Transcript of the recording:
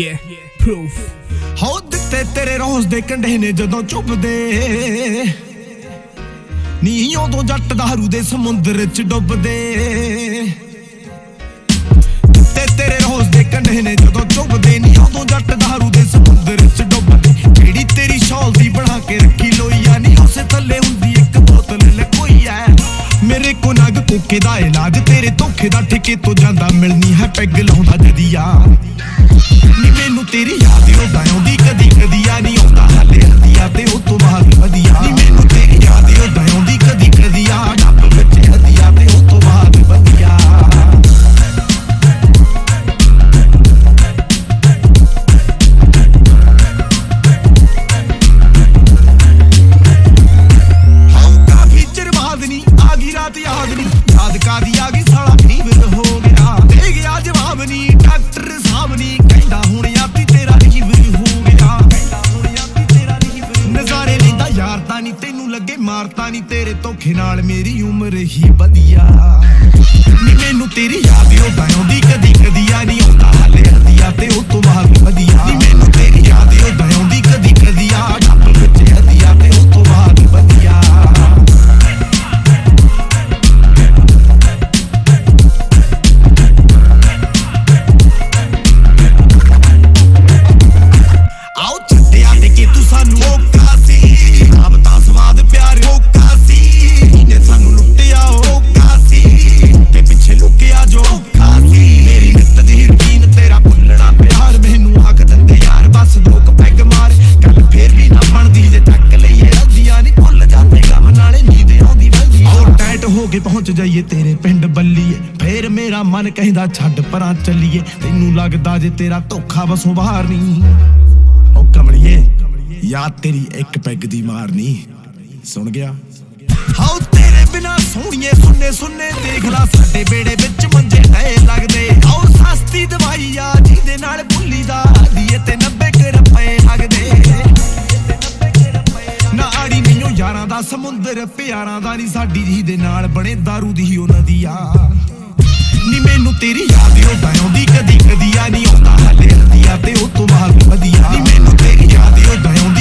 proof ਹੋ ਦਿੱਤੇ ਤੇਰੇ ਰੋਜ਼ ਦੇ ਕੰਢੇ ਨੇ ਜਦੋਂ ਚੁੱਭਦੇ ਨੀ ਉਦੋਂ ਜੱਟ ਦਾਰੂ ਦੇ ਸਮੁੰਦਰ ਚ ਡੁੱਬਦੇ ਦਿੱਤੇ ਤੇਰੇ ਰੋਜ਼ ਦੇ ਕੰਢੇ ਨੇ ਜਦੋਂ ਚੁੱਭਦੇ ਨੀ ਉਦੋਂ ਜੱਟ ਦਾਰੂ ਦੇ ਸਮੁੰਦਰ ਚ ਡੁੱਬਦੇ ਜਿਹੜੀ ਤੇਰੀ ਸ਼ੌਲ ਦੀ ਬਣਾ ਕੇ ਰੱਖੀ ਲੋਈਆ ਨੀ ਉਸੇ ਥੱਲੇ ਹੁੰਦੀ ਇੱਕ ਬੋਤਲ ਲਕੋਈ ਐ ਮੇਰੇ ਕੋ ਨਗ ਕੋਕੇ ਦਾ ਇਲਾਜ ਤੇਰੇ ਧੋਖੇ ਦਾ ਠੇਕੇ ਤੋਂ ਜਾਂਦਾ ਮਿਲਣੀ ਹੈ ਪੈਗ ਲਾਉਂਦਾ ਜਦੀਆ ਨੀ ਮੈਨੂੰ ਤੇਰੀ ਯਾਦ ਉਦਾਂ ਆਉਂਦੀ ਕਦੀ ਕਦੀ ਆ ਨਹੀਂ ਆਉਂਦਾ ਹਾਲੇ ਹੱਦੀਆਂ ਤੇ ਉਹ ਤੋਂ ਬਾਅਦ ਵਧੀਆ ਨੀ ਮੈਨੂੰ ਤੇਰੀ ਯਾਦ ਉਦਾਂ ਆਉਂਦੀ ਕਦੀ ਕਦੀ ਆ ਡੱਬ ਵਿੱਚ ਹੱਦੀਆਂ ਤੇ ਉਹ ਤੋਂ ਬਾਅਦ ਵਧੀਆ ਹਾਂ ਕਾਫੀ ਚਿਰ ਬਾਅਦ ਨੀ ਆ ਗਈ ਰਾਤ ਯਾਦ ਨੀ ਯਾਦ ਕਾਦੀ ਆ ਗਈ ਸਾਲਾ ਫੀਵਰ ਹੋ ਗਿਆ ਦੇ ਗਿਆ ਜਵਾਬ ਨੀ ਡਾਕਟਰ ਸਾਹਿਬ ਨੀ ਕਹਿੰਦਾ ਹੁਣ ਯਾਤੀ ਤੇਰਾ ਲੀਵਰ ਹੋ ਗਿਆ ਕਹਿੰਦਾ ਹੁਣ ਯਾਤੀ ਤੇਰਾ ਲੀਵਰ ਨਜ਼ਾਰੇ ਲੈਂਦਾ ਯਾਰ ਤਾਂ ਨੀ ਤੈਨੂੰ ਲੱਗੇ ਮਾਰਤਾ ਨੀ ਤੇਰੇ ਧੋਖੇ ਨਾਲ ਮੇਰੀ ਉਮਰ ਹੀ ਵਧੀਆ ਨੀ ਮੈਨੂੰ ਤੇਰੀ ਯਾਦ ਉਦਾਂ ਆਉਂਦੀ ਕਦੀ ਕਦੀ ਆ ਨਹੀਂ ਆਉਂਦਾ ਹਾਲੇ ਹੱਦੀਆਂ ਤੇ ਉਹ ਤੋਂ ਬਾਅਦ ਵਧੀਆ ਨੀ ਮੈਨੂੰ ਤੇਰੀ ਯਾਦ ਉਦਾਂ ਆਉਂਦੀ ਕਦੀ ਕਦੀ ਆ ਡੱਬ ਵਿੱਚ ਹੱਦੀਆਂ ਤੇ ਉਹ ਤੋਂ ਬਾਅਦ ਵਧੀਆ ਪਹੁੰਚ ਜਾਈਏ ਤੇਰੇ ਪਿੰਡ ਬੱਲੀਏ ਫੇਰ ਮੇਰਾ ਮਨ ਕਹਿੰਦਾ ਛੱਡ ਪਰਾਂ ਚੱਲੀਏ ਤੈਨੂੰ ਲੱਗਦਾ ਜੇ ਤੇਰਾ ਧੋਖਾ ਬਸੋਂ ਬਾਹਰ ਨਹੀਂ ਓ ਕਮਲੀਏ ਯਾਦ ਤੇਰੀ ਇੱਕ ਪੈਗ ਦੀ ਮਾਰਨੀ ਸੁਣ ਗਿਆ ਹਾਉ ਤੇਰੇ ਬਿਨਾ ਸੋਹਣੀਏ ਸੁੰਨੇ ਸੁੰਨੇ ਦੇਖ ਲਾ ਸਾਡੇ ਬੇੜੇ ਵਿੱਚ ਮੰਜੇ ਹੈ ਲੱਗਦੇ ਔਰ ਸਸਤੀ ਦਵਾਈ ਆ ਜਿਹਦੇ ਨਾਲ ਭੁੱਲੀ ਦਾ ਦੀਏ ਤੇ 90 ਰੁਪਏ ਲੱਗਦੇ ਨਾੜੀ ਮੈਨੂੰ ਯਾਰਾਂ ਦਾ ਸਮੁੰਦਰ ਪਿਆਰਾਂ ਦਾ ਨਹੀਂ ਸਾਡੀ ਜੀ ਦੇ ਨਾਲ ਬਣੇ ਦਾਰੂ ਦੀ ਉਹ ਨਦੀਆ ਨੀ ਮੈਨੂੰ ਤੇਰੀ ਯਾਦ ਉਦਾਂ ਆਉਂਦੀ ਕਦੀ ਕਦੀ ਆ ਨਹੀਂ ਆਉਂਦਾ ਹਾਲੇ ਹੱਦੀਆਂ ਤੇ ਉਹ ਤੋਂ ਬਾਅਦ ਵਧੀਆ ਨੀ ਮੈਨੂੰ ਤੇਰੀ ਯਾਦ ਉਦਾਂ ਆਉਂਦੀ